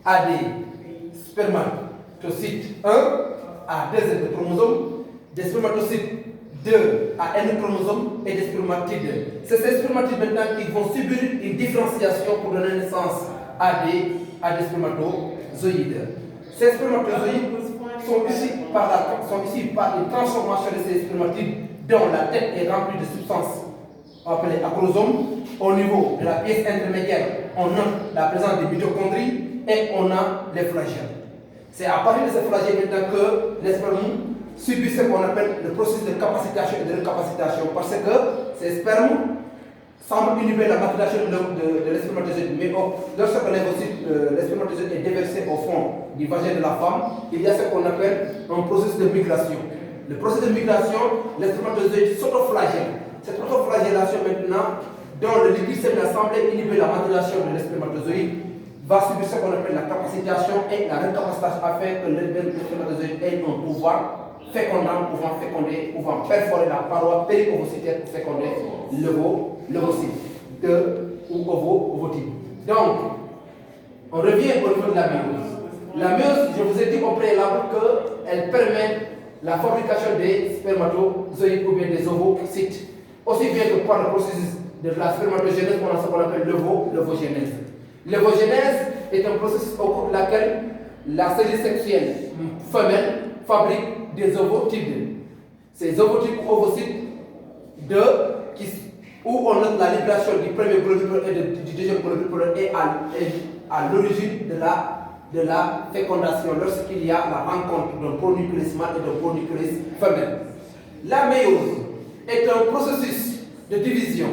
a des spermatocytes 1 à 2 Z de chromosomes, des spermatocytes 2 à N chromosomes et des spermatides. C'est ces spermatides maintenant qui vont subir une différenciation pour donner naissance à des spermatozoïdes. Ces spermatozoïdes sont issus par une transformation de ces spermatides dont la tête est remplie de substances appelées acrosomes. Au niveau de la pièce intermédiaire, on a la présence des mitochondries et on a les flagelles. C'est à partir de ces flagelles maintenant que les spermes subissent ce qu'on appelle le processus de capacitation et de recapacitation, parce que ces spermes semblent inhiber la maturation de l'espermatozoïde, mais lorsque le spermatozoïde est déversé au fond du vagin de la femme, il y a ce qu'on appelle un processus de migration. Le processus de migration, les spermatozoïdes s'autoflagellent. Cette autoflagellation maintenant, dont le liquide séminal semble inhiber la maturation de l'espermatozoïde, va subir ce qu'on appelle la capacitation et la recapacitation afin que l'espermatozoïde ait un pouvoir fécondant, pouvant féconder, pouvant perforer la paroi périovocytaire pour féconder l'ovocyte ou ovotype. Donc, on revient au niveau de la myose. La myose, je vous ai dit au préalable qu'elle permet la fabrication des spermatozoïdes ou bien des ovocytes, aussi bien que par le processus de la spermatogénèse, on a ce qu'on appelle l'ovogénèse. L'ovogénèse est un processus au cours de laquelle la cellule sexuelle femelle fabrique des ovotypes. Ces ovotypes ou ovocytes où on note la libération du premier globule polaire et du deuxième globule polaire est à l'origine de la fécondation lorsqu'il y a la rencontre d'un pronucléus mâle et d'un pronucléus femelle. La méiose est un processus de division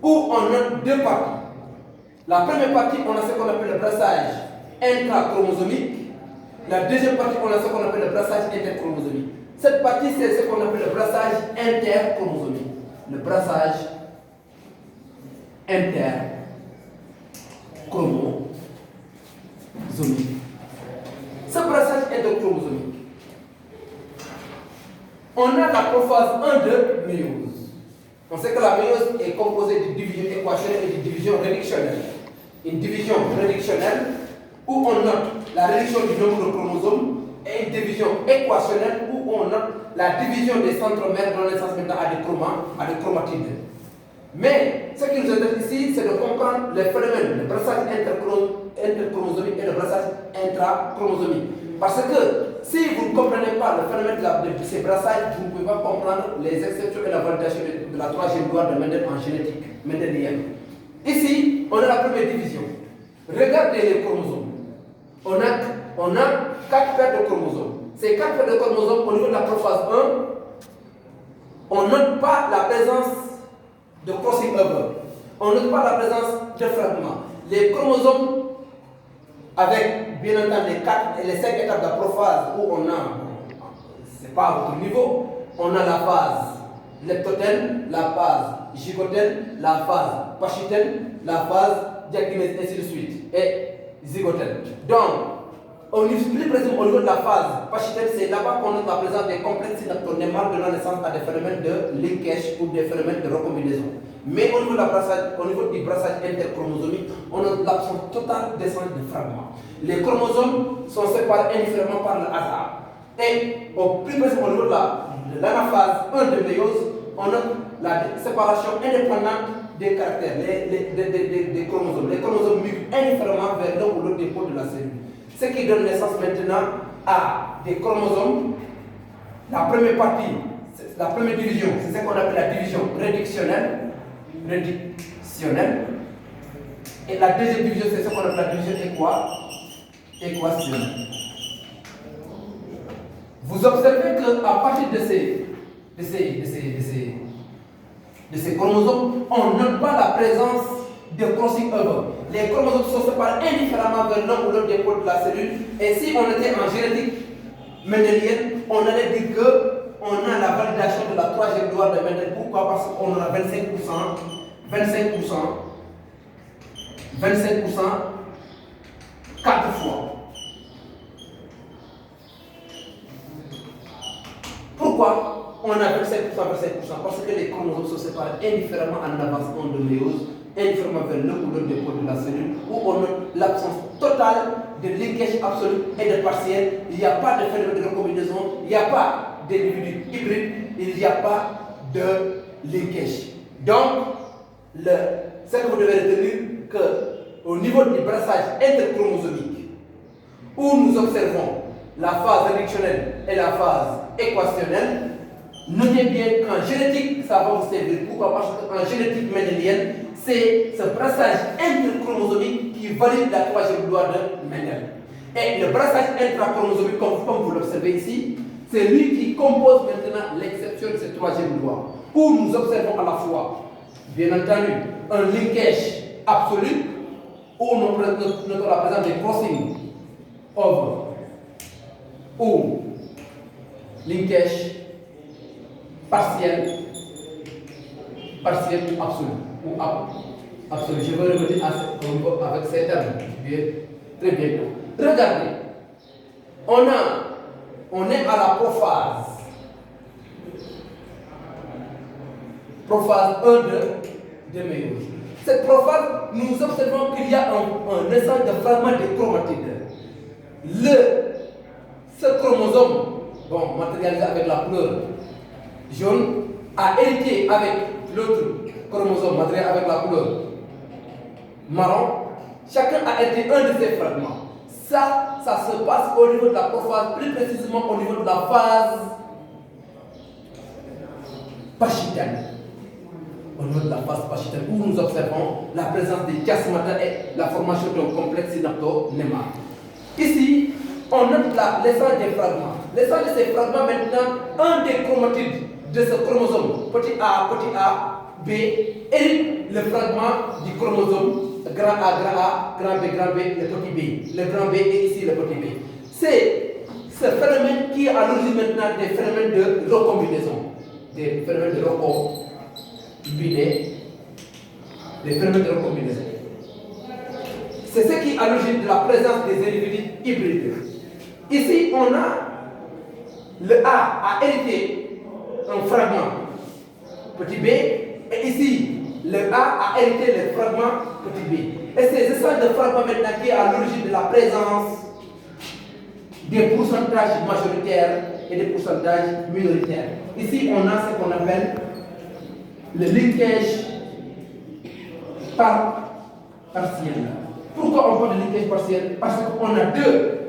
où on note deux parties. La première partie, on a ce qu'on appelle le brassage intrachromosomique. La deuxième partie, on a ce qu'on appelle le brassage interchromosomique. Cette partie, c'est ce qu'on appelle le brassage interchromosomique. Le brassage interchromosomique. Ce brassage interchromosomique, on a la prophase 1 de méiose. On sait que la méiose est composée de division équationnelle et de division réductionnelle. Une division réductionnelle où on note la réduction du nombre de chromosomes et une division équationnelle où on note la division des centromères donnant naissance maintenant à des chromatides. Mais ce qui nous intéresse ici, c'est de comprendre les phénomènes de brassage interchromosomique et de brassage intrachromosomique. Parce que si vous ne comprenez pas le phénomène de ces brassages, vous ne pouvez pas comprendre les exceptions et la validation de la troisième loi de Mendel en génétique, mendélienne. Ici, on a la première division. Regardez les chromosomes. On a 4 paires de chromosomes. Ces 4 paires de chromosomes, au niveau de la prophase 1, on ne note pas la présence de crossing over. On ne note pas la présence de fragments. Les chromosomes, avec bien entendu les 5 étapes de la prophase où on a, c'est pas à votre niveau, on a la phase leptotène, la phase gygotène, la phase pachytène, la phase diakinèse, ainsi de suite, et zygotène. Donc, plus précisément au niveau de la phase pachytène, c'est là-bas qu'on note la présence des complexes synaptonémales donnant naissance à des phénomènes de linkage ou des phénomènes de recombinaison. Mais au niveau du brassage interchromosomique, on a l'absence totale d'essence de fragments. Les chromosomes sont séparés indifféremment par le hasard. Et plus précisément au niveau de l'anaphase 1 de méiose, on a la séparation indépendante des caractères, des chromosomes. Les chromosomes migrent indifféremment vers l'un ou l'autre des pôles de la cellule. Ce qui donne naissance maintenant à des chromosomes. La première partie, la première division, c'est ce qu'on appelle la division réductionnelle. Et la deuxième division, c'est ce qu'on appelle la division équationnelle. Vous observez qu'à partir de ces chromosomes, on ne note pas la présence de crossing over. Les chromosomes sont séparés indifféremment vers l'un ou l'autre des pôles de la cellule. Et si on était en génétique mendélienne, on allait dire qu'on a la validation de la troisième loi de Mendel. Pourquoi? Parce qu'on a 25%, 4 fois. Pourquoi on a 25%, 25%? Parce que les chromosomes sont séparés indifféremment en avancement de méiose, indifféremment vers l'un ou l'autre des pôles de la cellule, où on a l'absence totale total de linkage absolu et de partiel. Il n'y a pas de phénomène de recombinaison, il n'y a pas d'individu hybride, il n'y a pas de linkage. Donc, ce que vous devez retenir, qu'au niveau du brassage interchromosomique, où nous observons la phase réductionnelle et la phase équationnelle, notez bien qu'en génétique, ça va vous servir. Pourquoi? Parce qu'en génétique mendélienne, c'est ce brassage interchromosomique qui valide la troisième loi de Mendel. Et le brassage intrachromosomique, comme vous l'observez ici, c'est lui qui compose maintenant l'exception de cette troisième loi, où nous observons à la fois, bien entendu, un linkage absolu, où nous notons la présence des crossing over, ou linkage partiel ou absolu, ou absolu. Je vais revenir avec ces termes très bientôt. Regardez, on est à la prophase. Prophase 1 de méiose. Cette prophase, nous observons qu'il y a un échange de fragments de chromatide. Ce chromosome, matérialisé avec la couleur jaune, a hérité avec l'autre chromosome matérialisé avec la couleur marron. Chacun a hérité un de ces fragments. Ça se passe au niveau de la prophase, plus précisément au niveau de la phase pachytène. Au niveau de la phase pachytène, où nous observons la présence des chiasmata et la formation d'un complexe synaptonémal. Ici, on note l'essence des fragments. L'essence de ces fragments, maintenant, un des chromatides de ce chromosome, petit a, B, hérite le fragment du chromosome grand A, grand B, le petit b. Le grand B et ici le petit b. C'est ce phénomène qui est à l'origine maintenant des phénomènes de recombinaison. Des phénomènes de recombinaison. C'est ce qui est à l'origine de la présence des individus hybrides. Ici, on a le A hérité un fragment petit b, et ici, le A hérité le fragment petit b. Et c'est ce genre de fragment maintenant qui est à l'origine de la présence des pourcentages majoritaires et des pourcentages minoritaires. Ici, on a ce qu'on appelle le linkage partiel. Pourquoi on parle de linkage partiel? Parce qu'on a deux.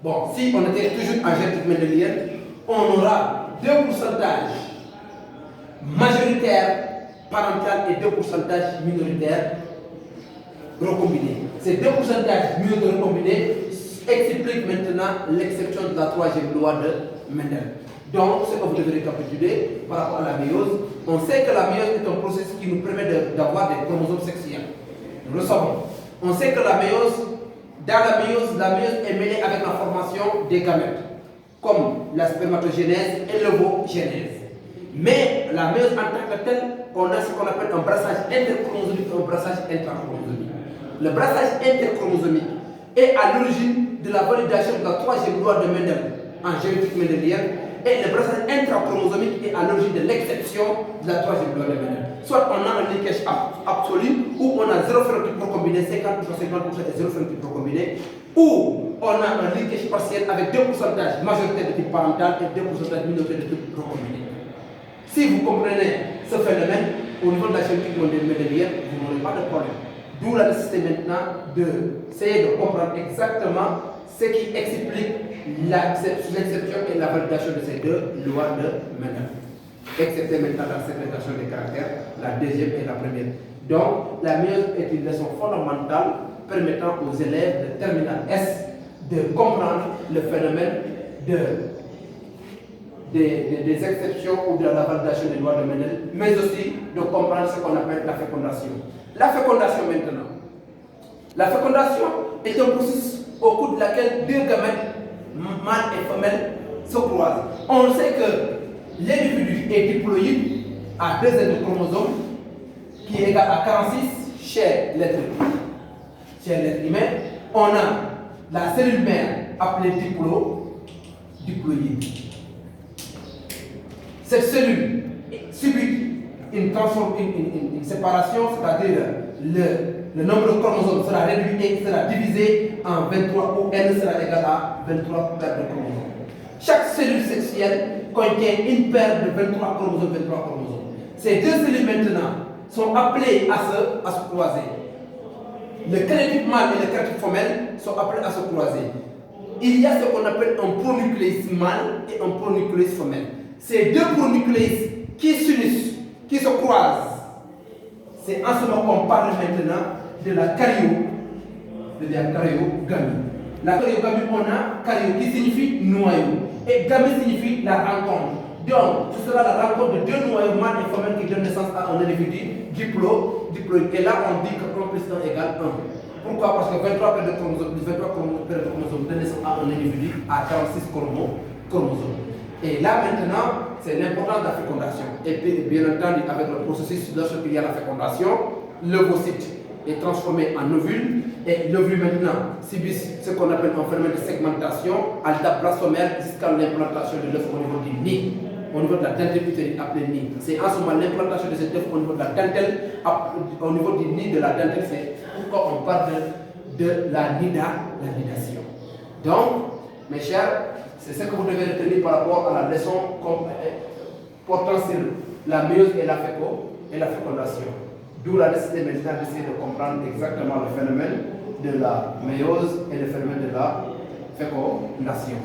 Bon, si on était toujours en génétique mendélienne, on aura deux pourcentages majoritaires parental et deux pourcentages minoritaires recombinés. Ces deux pourcentages minoritaires recombinés expliquent maintenant l'exception de la troisième loi de Mendel. Donc, ce que vous devez récapituler par rapport à la méiose, on sait que la méiose est un processus qui nous permet d'avoir des chromosomes sexuels. Nous le savons. On sait que dans la méiose est mêlée avec la formation des gamètes, comme la spermatogénèse et l'ovogénèse. Mais la méiose en tant que telle, on a ce qu'on appelle un brassage interchromosomique et un brassage intrachromosomique. Le brassage interchromosomique est à l'origine de la validation de la troisième loi de Mendel en génétique mendélienne, et le brassage intrachromosomique est à l'origine de l'exception de la troisième loi de Mendel. Soit on a un linkage absolu, où on a 0 phénotype recombiné, 50% et 0 phénotype recombiné, ou on a un linkage partiel avec 2 pourcentages majoritaires de type parental et 2 pourcentages minoritaires de type recombiné. Si vous comprenez ce phénomène, au niveau de la génétique mendélienne, vous n'aurez pas de problème. D'où la nécessité maintenant d'essayer de comprendre exactement ce qui explique l'exception et la validation de ces deux lois de Mendel. Excepté maintenant la ségrégation des caractères, la deuxième et la première. Donc, la méiose est une leçon fondamentale permettant aux élèves de terminale S de comprendre le phénomène des exceptions ou de la validation des lois de Mendel, mais aussi de comprendre ce qu'on appelle la fécondation. La fécondation maintenant. La fécondation est un processus au cours de laquelle deux gamètes, mâle et femelle, se croisent. On sait que l'individu est diploïde à 2 chromosomes qui est égal à 46 chez l'être humain. On a la cellule mère appelée diploïde. Cette cellule subit une séparation, c'est-à-dire le nombre de chromosomes sera réduit et sera divisé en 23 où n sera égal à 23 paires de chromosomes. Chaque cellule sexuelle contient une paire de 23 chromosomes, 23 chromosomes. Ces deux cellules maintenant sont appelées à se croiser. Le kélétype mâle et le kélétype femelle sont appelés à se croiser. Il y a ce qu'on appelle un pronucléus mâle et un pronucléus femelle. Ces deux pronucléus qui s'unissent, qui se croisent, c'est en ce moment qu'on parle maintenant de la caryogamie. La caryogamie, on a caryo qui signifie noyau et gamie signifie la rencontre. Donc, ce sera la rencontre de deux noyaux mâles et femelles qui donnent naissance à un individu diploïde. Et là, on dit que 1 plus 1 égale 1. Pourquoi? Parce que 23 paires de chromosomes donnent naissance à un individu à 46 chromosomes. Et là maintenant, c'est l'importance de la fécondation. Et puis, bien entendu, avec le processus, lorsqu'il y a la fécondation, l'ovocyte est transformé en ovule. Et l'ovule maintenant subit ce qu'on appelle un phénomène de segmentation à l'étape blastomère jusqu'à l'implantation de l'œuf au niveau du nid. Au niveau de la dentelle utérine appelée nid. C'est en ce moment l'implantation de cet œuf au niveau de la dentelle, au niveau du nid de la dentelle, c'est pourquoi on parle de la nidation. Donc, mes chers, c'est ce que vous devez retenir par rapport à la leçon portant sur la méiose et la fécondation. D'où la nécessité maintenant d'essayer de comprendre exactement le phénomène de la méiose et le phénomène de la fécondation.